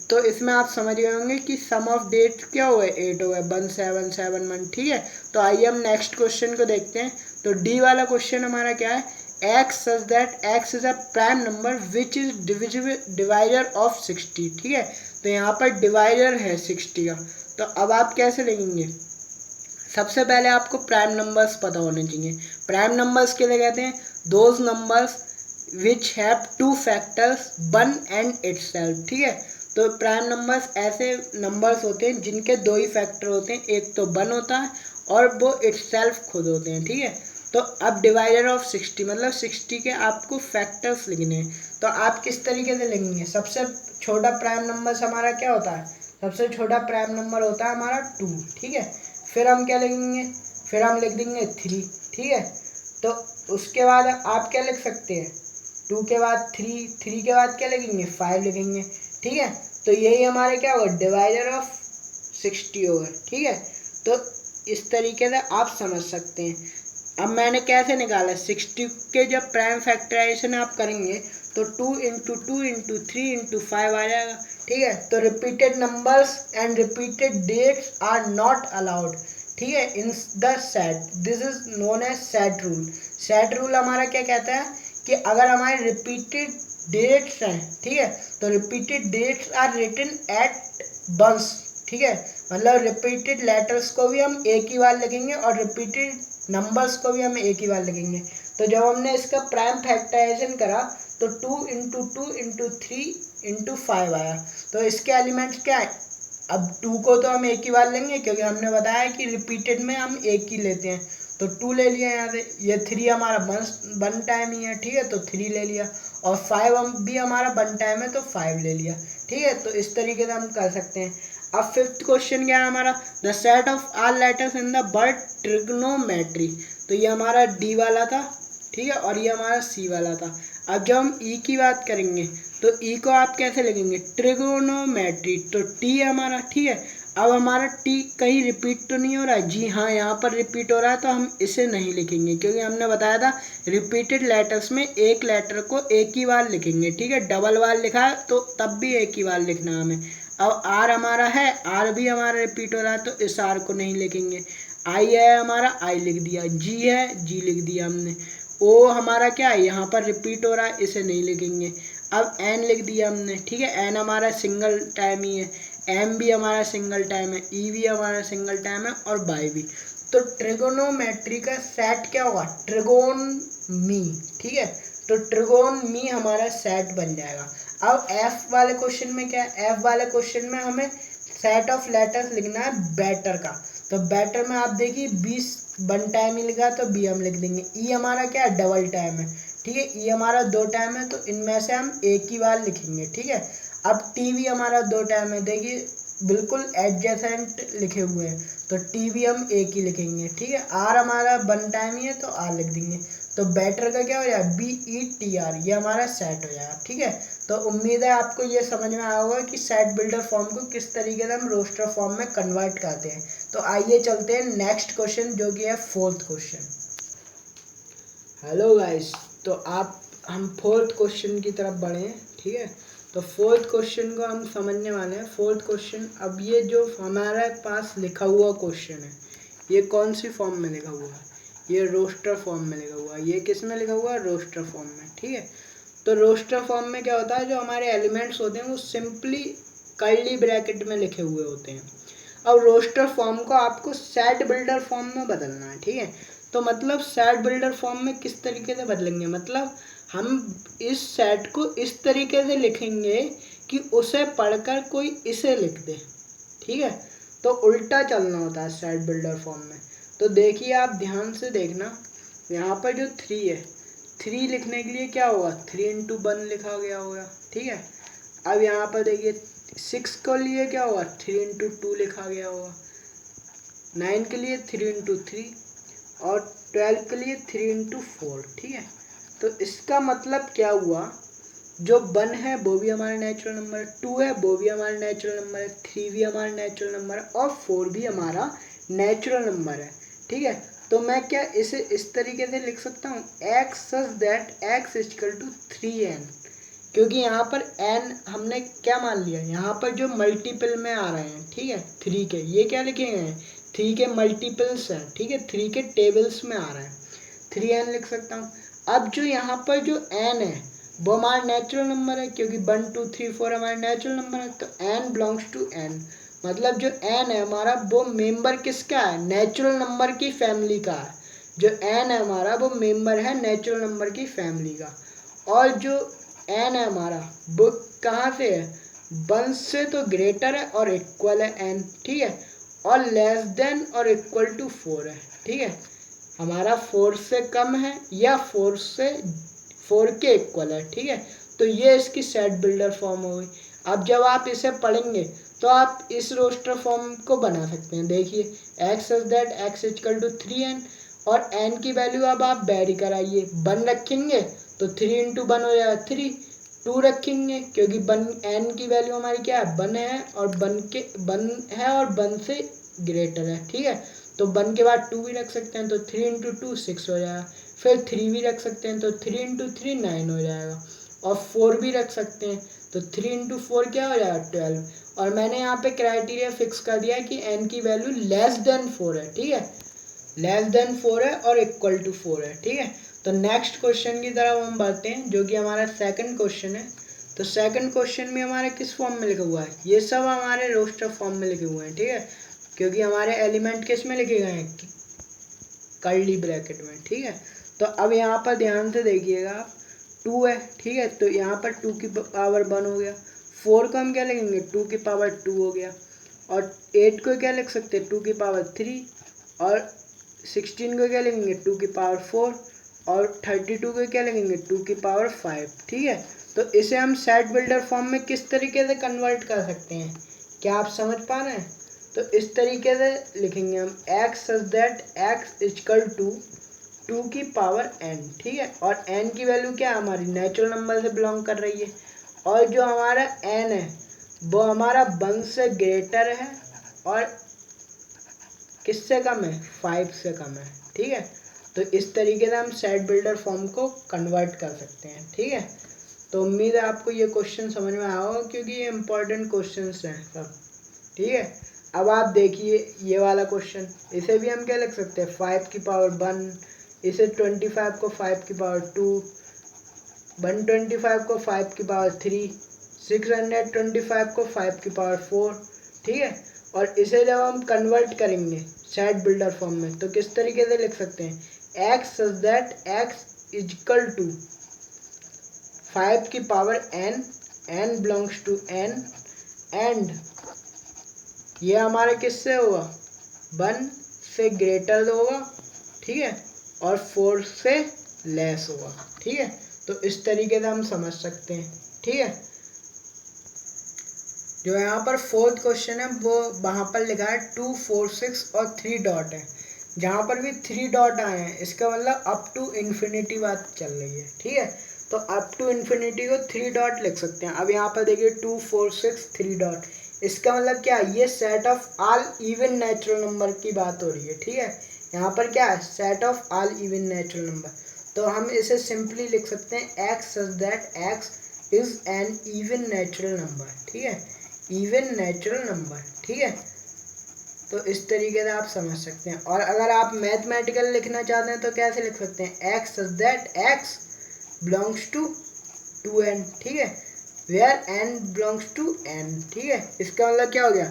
तो इसमें आप समझ गए होंगे कि सम ऑफ डेट क्या हुआ है, 8 हो गया, 1 7 7 1, ठीक है। तो आइए हम नेक्स्ट क्वेश्चन को देखते हैं। तो डी वाला क्वेश्चन हमारा क्या है, x such that x is a prime number which is divisor of 60, ठीक है। तो यहाँ पर डिवाइडर है 60 का, तो अब आप कैसे लिखेंगे, सबसे पहले आपको प्राइम नंबर्स पता होने चाहिए। प्राइम नंबर्स के लिए कहते हैं those numbers which have 2 factors 1 and itself, ठीक है। तो प्राइम नंबर्स ऐसे नंबर्स होते हैं जिनके 2 ही फैक्टर होते हैं, एक तो 1 होता है और वो इटसेल्फ खुद होते हैं, ठीक है। तो अब डिवाइडर ऑफ 60 मतलब 60 के आपको फैक्टर्स लिखने हैं। तो आप किस तरीके से लिखेंगे, सबसे छोटा प्राइम नंबर हमारा क्या होता है, सबसे छोटा प्राइम नंबर होता है हमारा 2, ठीक है। फिर हम क्या लिखेंगे, फिर हम लिख देंगे 3, ठीक है। तो उसके बाद आप क्या लिख सकते हैं, 2 के बाद 3, 3 के बाद क्या लिखेंगे, 5 लिखेंगे, ठीक है। तो यही हमारे क्या होगा, डिवाइडर ऑफ 60 होगा, ठीक है। तो इस तरीके से आप समझ सकते हैं। अब मैंने कैसे निकाला, 60 के जब प्राइम फैक्टराइजेशन आप करेंगे तो 2 × 2 × 3 × 5 आ जाएगा, ठीक है। तो repeated numbers and repeated dates are not allowed, ठीक है, in the set, this is known as set rule. Set rule हमारा क्या कहता है कि अगर हमारे रिपीटेड डेट्स हैं, ठीक है, तो repeated dates are written at once, ठीक है, मतलब रिपीटेड लेटर्स को भी हम एक ही बार लिखेंगे और रिपीटेड नंबर्स को भी हम एक ही बार लिखेंगे। तो जब हमने इसका प्राइम फैक्टराइजेशन करा तो 2 × 2 × 3 × 5 आया। तो इसके एलिमेंट्स क्या है, अब 2 को तो हम एक ही बार लेंगे क्योंकि हमने बताया कि रिपीटेड में हम एक ही लेते हैं, तो 2 ले लिया यहाँ से, ये 3 हमारा वन टाइम ही है, ठीक है, तो 3 ले लिया, और 5 भी हमारा वन टाइम है तो 5 ले लिया, ठीक है। तो इस तरीके से हम कर सकते हैं। अब फिफ्थ क्वेश्चन क्या है हमारा, the set of all letters in the word trigonometry. तो ये हमारा डी वाला था, ठीक है, और ये हमारा सी वाला था। अब जब हम ई की बात करेंगे तो ई को आप कैसे लिखेंगे, ट्रिगोनोमेट्री, तो टी है हमारा, ठीक है। अब हमारा टी कहीं रिपीट तो नहीं हो रहा है, जी हाँ यहाँ पर रिपीट हो रहा है, तो हम इसे नहीं लिखेंगे क्योंकि हमने बताया था रिपीटेड लेटर्स में एक लेटर को एक ही बार लिखेंगे, ठीक है। डबल बार लिखा है तो तब भी एक ही बार लिखना है हमें। अब आर हमारा है, आर भी हमारा रिपीट हो रहा है तो इस आर को नहीं लिखेंगे। आई है हमारा, आई लिख दिया, जी है, जी लिख दिया हमने। ओ हमारा क्या है, यहाँ पर रिपीट हो रहा है, इसे नहीं लिखेंगे। अब एन लिख दिया हमने, ठीक है, एन हमारा सिंगल टाइम ही है, एम भी हमारा सिंगल टाइम है, ई भी हमारा सिंगल टाइम है, और बाई भी। तो ट्रिगोनोमेट्री का सेट क्या होगा, ट्रिगोन मी, ठीक है। तो ट्रिगोन मी हमारा सेट बन जाएगा। अब एफ वाले क्वेश्चन में क्या है, एफ वाले क्वेश्चन में हमें सेट ऑफ लेटर्स लिखना है बेटर का। तो बेटर में आप देखिए 20 वन टाइम ही लिखा तो बी हम लिख देंगे। ई हमारा क्या है, डबल टाइम है, ठीक है, ई हमारा 2 टाइम है तो इनमें से हम एक ही बार लिखेंगे, ठीक है। अब टी भी हमारा 2 टाइम है, देखिए बिल्कुल एडजेसेंट लिखे हुए हैं, तो टी भी हम एक ही लिखेंगे, ठीक है। आर हमारा वन टाइम ही है तो आर लिख देंगे। तो बेटर का क्या हो जाएगा, बी ई टी आर, ये हमारा सेट हो जाएगा, ठीक है। तो उम्मीद है आपको ये समझ में आया होगा कि सेट बिल्डर फॉर्म को किस तरीके से हम रोस्टर फॉर्म में कन्वर्ट करते हैं। तो आइए चलते हैं नेक्स्ट क्वेश्चन जो कि है फोर्थ क्वेश्चन। हेलो गाइस, तो हम फोर्थ क्वेश्चन की तरफ बढ़े, ठीक है। तो फोर्थ क्वेश्चन को हम समझने वाले हैं। फोर्थ क्वेश्चन, अब ये जो हमारे पास लिखा हुआ क्वेश्चन है, ये कौन सी फॉर्म में लिखा हुआ है, ये रोस्टर फॉर्म में लिखा हुआ है। ये किस में लिखा हुआ है, रोस्टर फॉर्म में, ठीक है। तो रोस्टर फॉर्म में क्या होता है, जो हमारे एलिमेंट्स होते हैं वो सिंपली कर्ली ब्रैकेट में लिखे हुए होते हैं। अब रोस्टर फॉर्म को आपको सेट बिल्डर फॉर्म में बदलना है, ठीक है। तो मतलब सेट बिल्डर फॉर्म में किस तरीके से बदलेंगे, मतलब हम इस सेट को इस तरीके से लिखेंगे कि उसे पढ़कर कोई इसे लिख दे, ठीक है। तो उल्टा चलना होता है सेट बिल्डर फॉर्म में। तो देखिए आप ध्यान से देखना, यहाँ पर जो 3 है, 3 लिखने के लिए क्या होगा, 3 इंटू 1 लिखा गया होगा, ठीक है। अब यहाँ पर देखिए 6 के लिए क्या होगा, 3 इंटू 2 लिखा गया होगा। 9 के लिए 3 इंटू 3, और 12 के लिए 3 इंटू 4, ठीक है। तो इसका मतलब क्या हुआ, जो 1 है वो भी हमारा नेचुरल नंबर है, 2 है वो भी हमारा नेचुरल नंबर है, 3 भी हमारा नेचुरल नंबर है, और 4 भी हमारा नेचुरल नंबर है, ठीक है। तो मैं क्या इसे इस तरीके से लिख सकता हूँ, x such that x equal to 3n, क्योंकि यहाँ पर n हमने क्या मान लिया, यहाँ पर जो मल्टीपल में आ रहे हैं, ठीक है, 3 के, ये क्या लिखे गए हैं, 3 के मल्टीपल्स हैं, ठीक है, 3 के टेबल्स में आ रहे हैं, 3n लिख सकता हूँ। अब जो यहाँ पर जो n है वो हमारा नेचुरल नंबर है, क्योंकि 1 2 3 4 हमारे नेचुरल नंबर है, तो n बिलोंग्स टू n, मतलब जो n है हमारा वो मेंबर किसका है, नेचुरल नंबर की फैमिली का है। जो n है हमारा वो मेंबर है नेचुरल नंबर की फैमिली का। और जो n है हमारा वो कहाँ से है, 1 से तो ग्रेटर है और इक्वल है n, ठीक है, और लेस देन और इक्वल टू 4 है, ठीक है। हमारा 4 से कम है या 4 के इक्वल है, ठीक है। तो ये इसकी सेट बिल्डर फॉर्म हो गई। अब जब आप इसे पढ़ेंगे तो आप इस रोस्टर फॉर्म को बना सकते हैं। देखिए x is that x equal to 3n, और n की वैल्यू अब आप वेरी कराइए, 1 रखेंगे तो 3 इंटू 1 हो जाएगा 3, 2 रखेंगे क्योंकि 1 n की वैल्यू हमारी क्या है, 1 है, और 1 है और 1 से ग्रेटर है, ठीक है। तो 1 के बाद 2 भी रख सकते हैं, तो 3 इंटू 2 6 हो जाएगा। फिर 3 भी रख सकते हैं, तो 3 इंटू 3 9 हो जाएगा, और 4 भी रख सकते हैं, तो 3 इंटू 4 क्या हो जाएगा 12। और मैंने यहाँ पे क्राइटेरिया फिक्स कर दिया है कि n की वैल्यू लेस देन 4 है, ठीक है, लेस देन 4 है और इक्वल टू 4 है, ठीक है। तो नेक्स्ट क्वेश्चन की तरफ हम बढ़ते हैं, जो कि हमारा सेकंड क्वेश्चन है। तो सेकंड क्वेश्चन में हमारे किस फॉर्म में लिखा हुआ है, ये सब हमारे रोस्टर फॉर्म में लिखे हुए हैं, ठीक है, क्योंकि हमारे एलिमेंट किस में लिखे गए हैं, कर्ली ब्रैकेट में, ठीक है। तो अब यहाँ पर ध्यान से देखिएगा, 2 है, ठीक है, तो यहाँ पर 2 की पावर 1 हो गया, 4 को हम क्या लिखेंगे, 2 की पावर 2 हो गया, और 8 को क्या लिख सकते हैं, 2 की पावर 3, और 16 को क्या लिखेंगे 2 की पावर 4 और 32 को क्या लिखेंगे 2 की पावर 5। ठीक है, तो इसे हम सेट बिल्डर फॉर्म में किस तरीके से कन्वर्ट कर सकते हैं, क्या आप समझ पा रहे हैं? तो इस तरीके से लिखेंगे हम x such that x equal to 2 की पावर n। ठीक है, और n की वैल्यू क्या है हमारी नेचुरल नंबर से बिलोंग कर रही है, और जो हमारा n है वो हमारा 1 से ग्रेटर है और किससे कम है 5 से कम है। ठीक है, तो इस तरीके से हम सेट बिल्डर फॉर्म को कन्वर्ट कर सकते हैं। ठीक है, तो उम्मीद है आपको ये क्वेश्चन समझ में आया होगा क्योंकि ये इंपॉर्टेंट क्वेश्चंस हैं सब। ठीक है, अब आप देखिए ये वाला क्वेश्चन, इसे भी हम क्या लिख सकते हैं 5 की पावर 1, इसे 25 को 5 की पावर 2, 125 को 5 की पावर 3, 625 को 5 की पावर 4। ठीक है, और इसे जब हम कन्वर्ट करेंगे सेट बिल्डर फॉर्म में तो किस तरीके से लिख सकते हैं x such that x equal to 5 की power n, n belongs to n, and ये हमारा किससे होगा 1 से ग्रेटर होगा। ठीक है, और 4 से लेस होगा। ठीक है, तो इस तरीके से हम समझ सकते हैं। ठीक है, जो यहाँ पर फोर्थ क्वेश्चन है वो वहाँ पर लिखा है 2, 4, 6 और 3 डॉट है, जहाँ पर भी 3 डॉट आए हैं इसका मतलब अप टू इन्फिनिटी बात चल रही है। ठीक है, तो अप टू इन्फिनिटी को 3 डॉट लिख सकते हैं। अब यहाँ पर देखिए 2, 4, 6, 3 डॉट, इसका मतलब क्या है ये set of all even natural number की बात हो रही है। ठीक है, यहाँ पर क्या है set of all even natural number, तो हम इसे सिंपली लिख सकते हैं x such that x is an even natural number. ठीक है, इवन नेचुरल नंबर। ठीक है, तो इस तरीके से आप समझ सकते हैं। और अगर आप मैथमेटिकल लिखना चाहते हैं तो कैसे लिख सकते हैं x such that x belongs to 2n। ठीक है, where n belongs to n। ठीक है, इसका मतलब क्या हो गया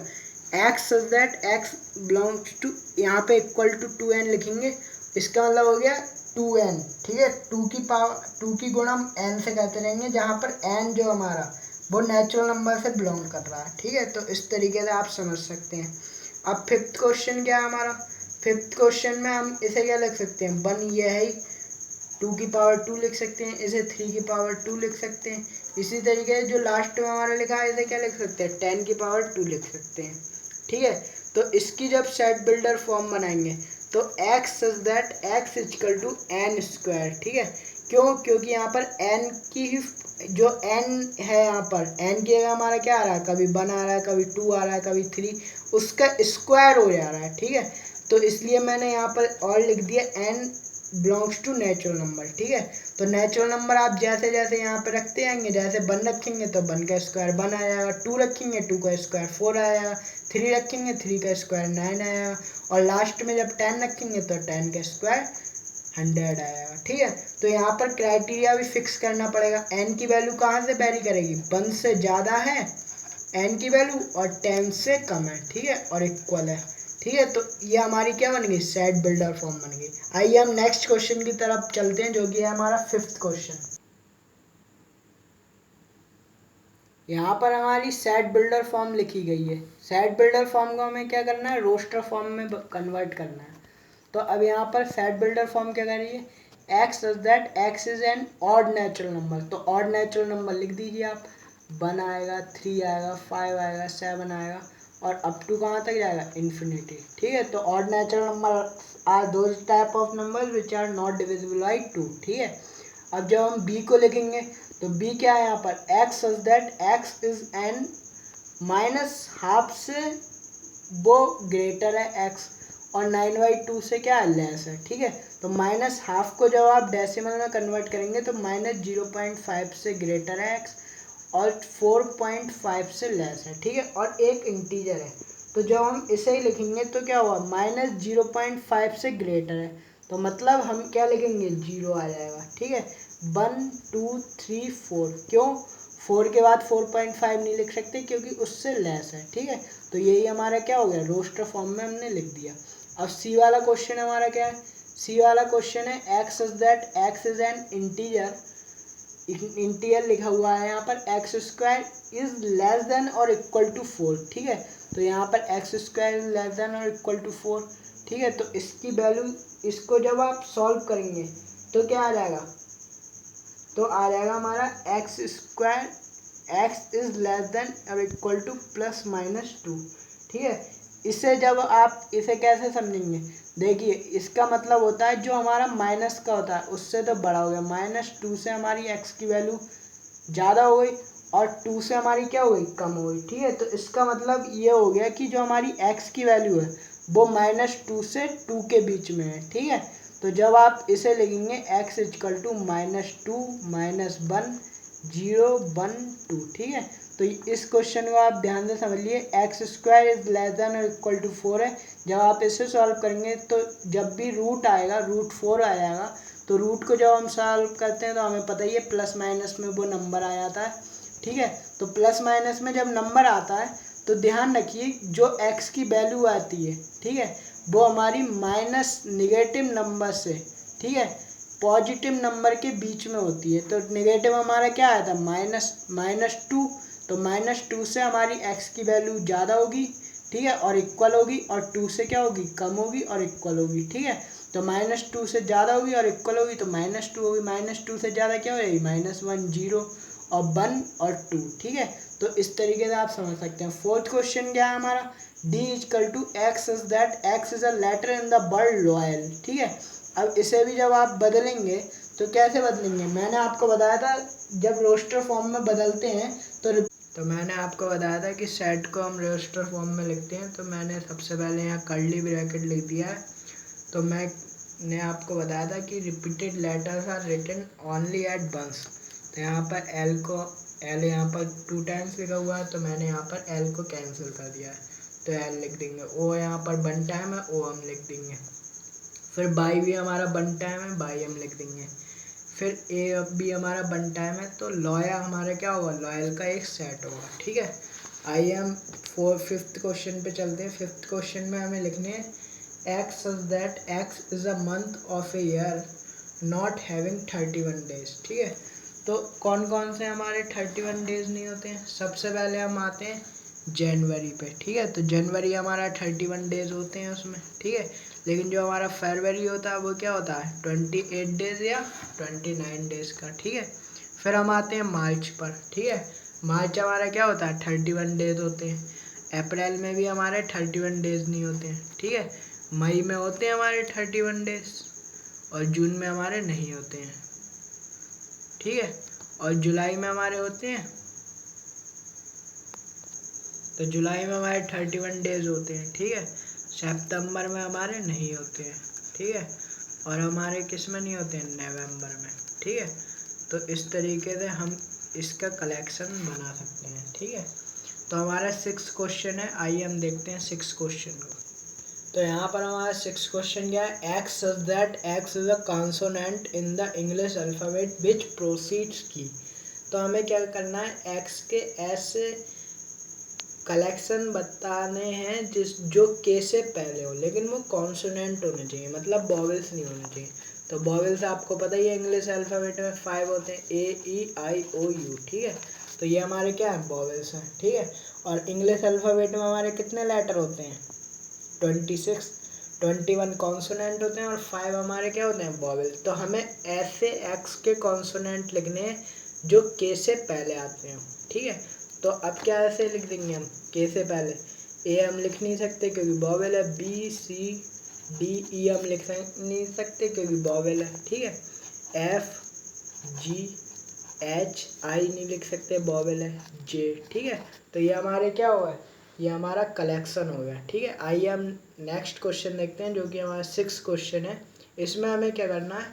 x such that x belongs to, यहाँ पे इक्वल टू 2n लिखेंगे, इसका मतलब हो गया 2n। ठीक है, 2 की पावर 2 की गुणा हम n से करते रहेंगे जहाँ पर n जो हमारा वो नेचुरल नंबर से बिलोंग कर रहा है। ठीक है, तो इस तरीके से आप समझ सकते हैं। अब फिफ्थ क्वेश्चन क्या है हमारा, फिफ्थ क्वेश्चन में हम इसे क्या लिख सकते हैं 1 ये है, 2 की पावर 2 लिख सकते हैं, इसे 3 की पावर 2 लिख सकते हैं। इसी तरीके से जो लास्ट में हमारा लिखा है इसे क्या लिख सकते हैं 10 की पावर 2 लिख सकते हैं। ठीक है, तो इसकी जब सेट बिल्डर फॉर्म बनाएंगे तो x such that x equal to n square. ठीक है, क्यों, क्योंकि यहाँ पर n की ही जो n है यहाँ पर n की जगह हमारा क्या आ रहा है कभी 1 आ रहा है, कभी 2 आ रहा है, कभी 3, उसका स्क्वायर हो जा रहा है। ठीक है, तो इसलिए मैंने यहाँ पर और लिख दिया n belongs to natural number. ठीक है, तो नेचुरल नंबर आप जैसे जैसे यहाँ पे रखते जाएंगे, जैसे 1 रखेंगे तो 1 का स्क्वायर 1 आ जाएगा, 2 रखेंगे 2 का स्क्वायर 4 आ जाएगा, 3 रखेंगे 3 का स्क्वायर 9 आएगा, और लास्ट में जब 10 रखेंगे तो 10 का स्क्वायर 100 आएगा। ठीक है, तो यहाँ पर क्राइटेरिया भी फिक्स करना पड़ेगा, n की वैल्यू कहाँ से वेरी करेगी 1 से ज़्यादा है n की वैल्यू और 10 से कम है। ठीक है, और इक्वल है। ठीक है, तो ये हमारी क्या बन गई सेट बिल्डर फॉर्म बन गई। आइए हम नेक्स्ट क्वेश्चन की तरफ चलते हैं जो कि है हमारा फिफ्थ क्वेश्चन। यहाँ पर हमारी सेट बिल्डर फॉर्म लिखी गई है, सेट बिल्डर फॉर्म को हमें क्या करना है रोस्टर फॉर्म में कन्वर्ट करना है। तो अब यहाँ पर सेट बिल्डर फॉर्म क्या कर रही है x such that x is an odd natural number, तो ऑड नेचुरल नंबर लिख दीजिए आप, 1 आएगा, 3 आएगा, 5 आएगा, 7 आएगा, और अप टू कहाँ तक जाएगा इन्फिनिटी। ठीक है, तो odd natural number are those type of number which are not divisible by 2। ठीक है, अब जब हम b को लिखेंगे तो b क्या है यहाँ पर x such that x is an minus half से वो ग्रेटर है x और 9/2 से क्या है लेस है। ठीक है, तो माइनस हाफ को जब आप डेसिमल में कन्वर्ट करेंगे तो -0.5 से ग्रेटर है x और 4.5 से लेस है। ठीक है, और एक इंटीजर है, तो जब हम इसे ही लिखेंगे तो क्या हुआ -0.5 से ग्रेटर है, तो मतलब हम क्या लिखेंगे 0 आ जाएगा। ठीक है, 1, 2, 3, 4, क्यों 4 के बाद 4.5 नहीं लिख सकते क्योंकि उससे लेस है। ठीक है, तो यही हमारा क्या हो गया रोस्टर फॉर्म में हमने लिख दिया। अब सी वाला क्वेश्चन हमारा क्या है, सी वाला क्वेश्चन है x such that x is an integer, integer लिखा हुआ है यहाँ पर x square is less than और इक्वल टू 4। ठीक है, तो यहाँ पर x square is less than और इक्वल टू 4। ठीक ठीक है। तो इसकी वैल्यू, इसको जब आप सॉल्व करेंगे तो क्या आ जाएगा, तो आ जाएगा हमारा x square, x is less than और equal to plus minus two. ठीक है, इसे जब आप इसे कैसे समझेंगे, देखिए इसका मतलब होता है जो हमारा माइनस का होता है उससे तो बड़ा हो गया, माइनस टू से हमारी एक्स की वैल्यू ज़्यादा हो गई और टू से हमारी क्या हो गई, कम हो गई। ठीक है, तो इसका मतलब ये हो गया कि जो हमारी एक्स की वैल्यू है वो माइनस टू से टू के बीच में है। ठीक है, तो जब आप इसे लिखेंगे x equal to minus two minus one zero one two. ठीक है, तो इस क्वेश्चन को आप ध्यान से समझ लिए, x square is less than और इक्वल टू फोर है। जब आप इसे सॉल्व करेंगे तो जब भी रूट आएगा, रूट फोर आ जाएगा, तो रूट को जब हम सॉल्व करते हैं तो हमें पता ही है प्लस माइनस में वो नंबर आ जाता है। ठीक है, तो प्लस माइनस में जब नंबर आता है तो ध्यान रखिए जो एक्स की वैल्यू आती है, ठीक है, वो हमारी माइनस निगेटिव नंबर से, ठीक है, पॉजिटिव नंबर के बीच में होती है। तो निगेटिव हमारा क्या आया था, माइनस टू, तो माइनस टू से हमारी एक्स की वैल्यू ज़्यादा होगी, ठीक है, और इक्वल होगी, और टू से क्या होगी, कम होगी और इक्वल होगी। ठीक है, तो माइनस टू से ज़्यादा होगी और इक्वल होगी, तो माइनस टू होगी, माइनस टू से ज़्यादा क्या होगी, माइनस वन जीरो और वन और टू। ठीक है, तो इस तरीके से आप समझ सकते हैं। फोर्थ क्वेश्चन क्या है हमारा, D equal to x is that x is a letter in the word loyal. ठीक है, अब इसे भी जब आप बदलेंगे तो कैसे बदलेंगे, मैंने आपको बताया था जब रोस्टर फॉर्म में बदलते हैं तो मैंने आपको बताया था कि सेट को हम रोस्टर फॉर्म में लिखते हैं। तो मैंने सबसे पहले यहाँ कर्ली ब्रैकेट लिख दिया है। तो मैंने आपको बताया था कि repeated letters are written only at once. तो यहाँ पर एल को, एल यहाँ पर टू टाइम्स लिखा हुआ है, तो मैंने यहाँ पर एल को कैंसिल कर दिया है, तो एल लिख देंगे। ओ यहाँ पर वन टाइम है, ओ हम लिख देंगे। फिर बाई भी हमारा वन टाइम है, बाई हम लिख देंगे। फिर ए भी हमारा वन टाइम है, तो लॉया हमारा क्या होगा, लॉयल का एक सेट होगा। ठीक है, आइए हम फिफ्थ क्वेश्चन पे चलते हैं। फिफ्थ क्वेश्चन में हमें लिखने हैं x such that x is a month of a year not having 31 days. ठीक है, तो कौन कौन से हमारे 31 डेज नहीं होते हैं, सबसे पहले हम आते हैं जनवरी पे। ठीक है, तो जनवरी हमारा 31 डेज होते हैं उसमें। ठीक है, लेकिन जो हमारा फरवरी होता है वो क्या होता है 28 डेज या 29 डेज का। ठीक है, फिर हम आते हैं मार्च पर। ठीक है, मार्च हमारा क्या होता है 31 डेज होते हैं। अप्रैल में भी हमारे 31 डेज नहीं होते हैं। ठीक है, मई में होते हैं हमारे 31 डेज और जून में हमारे नहीं होते हैं। ठीक है, और जुलाई में हमारे होते हैं, तो जुलाई में हमारे 31 डेज होते हैं। ठीक है, सितंबर में हमारे नहीं होते हैं। ठीक है, और हमारे किस में नहीं होते हैं, नवंबर में। ठीक है, तो इस तरीके से हम इसका कलेक्शन बना सकते हैं। ठीक है, तो हमारा 6 क्वेश्चन है, आइए हम देखते हैं 6 क्वेश्चन को। तो यहाँ पर हमारा 6 क्वेश्चन क्या है, x such that x is a consonant in the English alphabet which proceeds की। तो हमें क्या करना है, एक्स के ऐसे कलेक्शन बताने हैं जो के से पहले हो, लेकिन वो कॉन्सोनेंट होने चाहिए, मतलब वॉवेल्स नहीं होने चाहिए। तो वॉवेल्स आपको पता ही है इंग्लिश अल्फ़ाबेट में 5 होते हैं, ए ई आई ओ यू। ठीक है, तो ये हमारे क्या है, वॉवेल्स हैं। ठीक है, और इंग्लिश अल्फ़ाबेट में हमारे कितने लेटर होते हैं, 26, 21 कॉन्सोनेंट होते हैं और 5 हमारे क्या होते हैं, वॉवेल्स। तो हमें ऐसे एक्स के कॉन्सोनेंट लिखने हैं जो के से पहले आते हैं। ठीक है, तो अब क्या ऐसे लिख देंगे हम, के से पहले ए हम लिख नहीं सकते क्योंकि वॉवेल है, बी सी डी ई हम लिख नहीं सकते क्योंकि वॉवेल है। ठीक है, एफ जी एच आई नहीं लिख सकते, वॉवेल है, जे। ठीक है, तो ये हमारे क्या हुआ, ये हमारा कलेक्शन हो गया। ठीक है, आइए हम नेक्स्ट क्वेश्चन देखते हैं जो कि हमारा 6 क्वेश्चन है। इसमें हमें क्या करना है,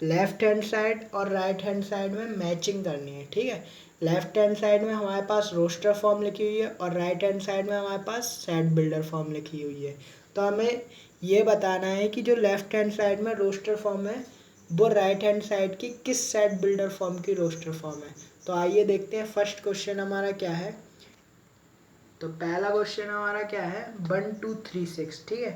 लेफ्ट हैंड साइड और राइट हैंड साइड में मैचिंग करनी है। ठीक है, लेफ्ट हैंड साइड में हमारे पास रोस्टर फॉर्म लिखी हुई है और राइट हैंड साइड में हमारे पास सेट बिल्डर फॉर्म लिखी हुई है। तो हमें ये बताना है कि जो लेफ्ट हैंड साइड में रोस्टर फॉर्म है वो राइट हैंड साइड की किस सेट बिल्डर फॉर्म की रोस्टर फॉर्म है। तो आइए देखते हैं फर्स्ट क्वेश्चन हमारा क्या है। तो पहला क्वेश्चन हमारा क्या है, 1 2 3 6। ठीक है,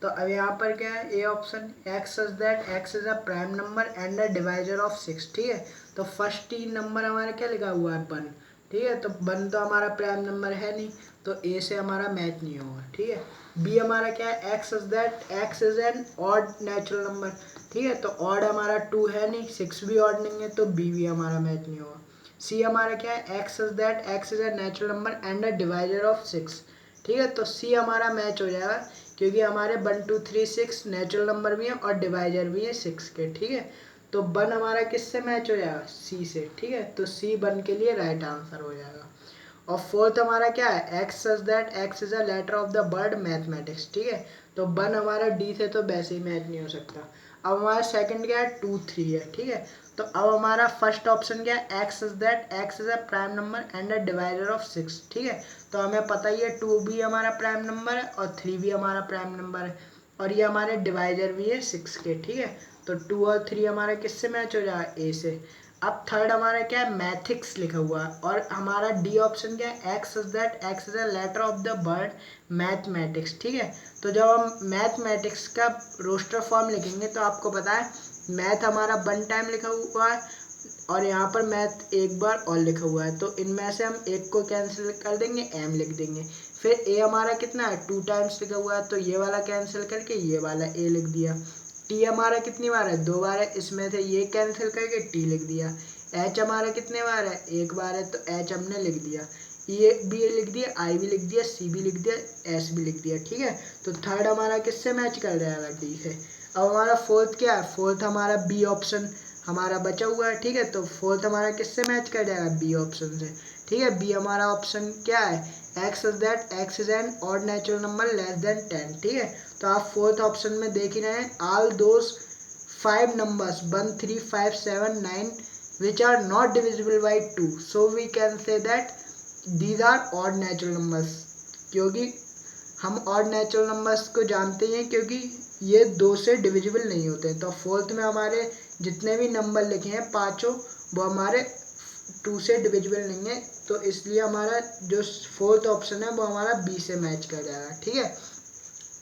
तो अब यहाँ पर क्या है, A option, x such that x is a prime number and a divisor of 6। ठीक है, तो फर्स्ट 3 नंबर हमारा क्या लिखा हुआ है, 1। ठीक है, तो 1 तो हमारा प्राइम नंबर है नहीं, तो ए से हमारा मैच नहीं होगा। ठीक है, बी हमारा क्या है, x is that x is an odd natural number, ठीक है, तो ऑड हमारा 2 है नहीं, 6 भी ऑड नहीं है, तो बी भी हमारा मैच नहीं होगा। सी हमारा क्या है, x is that x is a natural number and a divisor of 6, ठीक है, तो सी हमारा मैच हो जाएगा क्योंकि हमारे 1 2 3 6 नेचुरल नंबर भी हैं और डिवाइजर भी है 6 के, ठीक है, तो 1 हमारा किससे मैच हो जाएगा, सी से, ठीक है, तो सी 1 के लिए राइट आंसर हो जाएगा। और फोर्थ हमारा क्या है, x such that x is a letter of the word mathematics, ठीक है, तो 1 हमारा डी से तो वैसे ही मैच नहीं हो सकता। अब हमारा सेकंड क्या है, 2 3 है, ठीक है, तो अब हमारा फर्स्ट ऑप्शन क्या है, x is that x is a prime number and a divider of 6, ठीक है, तो हमें पता ही है 2 भी हमारा प्राइम नंबर है और 3 भी हमारा प्राइम नंबर है और ये हमारे डिवाइजर भी है 6 के, ठीक है, तो 2 और 3 हमारा किससे मैच हो जाएगा, ए से। अब थर्ड हमारा क्या है, मैथिक्स लिखा हुआ है और हमारा डी ऑप्शन क्या है, x is that x is a letter of the word mathematics, ठीक है, तो जब हम मैथमेटिक्स का रोस्टर फॉर्म लिखेंगे तो आपको पता है मैथ हमारा 1 टाइम लिखा हुआ है और यहाँ पर मैथ एक बार और लिखा हुआ है, तो इनमें से हम एक को कैंसिल कर देंगे, एम लिख देंगे, फिर ए हमारा कितना है, 2 टाइम्स लिखा हुआ है, तो ये वाला कैंसिल करके ये वाला ए लिख दिया। टी हमारा कितनी बार है, 2 बार है, इसमें से ये कैंसिल करके टी लिख दिया। एच हमारा कितने बार है, 1 बार है, तो एच हमने लिख दिया। ये भी लिख दिया, आई भी लिख दिया, सी भी लिख दिया, एस भी लिख दिया, ठीक है, तो थर्ड हमारा किससे मैच कर जाएगा, डी से। अब हमारा फोर्थ क्या है, फोर्थ हमारा बी ऑप्शन हमारा बचा हुआ है, ठीक है, तो फोर्थ हमारा किससे मैच कर जाएगा, बी ऑप्शन से, ठीक है, बी हमारा ऑप्शन क्या है, x is that x is an odd natural number less than 10, ठीक है, तो आप फोर्थ ऑप्शन में देख ही रहे हैं, all those 5 numbers 1 3 5 7 9 which are not divisible by 2, so we can say that these are odd natural numbers, क्योंकि हम ऑड नेचुरल नंबर्स को जानते हैं क्योंकि ये 2 से डिविजिबल नहीं होते, तो फोर्थ में हमारे जितने भी नंबर लिखे हैं पांचों वो हमारे 2 से डिविजिबल नहीं है, तो इसलिए हमारा जो फोर्थ ऑप्शन है वो हमारा बी से मैच कर जाएगा, ठीक है।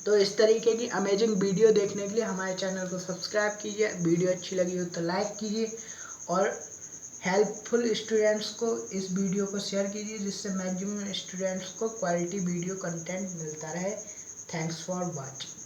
तो इस तरीके की अमेजिंग वीडियो देखने के लिए हमारे चैनल को सब्सक्राइब कीजिए, वीडियो अच्छी लगी हो तो लाइक कीजिए और हेल्पफुल स्टूडेंट्स को इस वीडियो को शेयर कीजिए जिससे मैक्सिमम स्टूडेंट्स को क्वालिटी वीडियो कंटेंट मिलता रहे। Thanks for watching.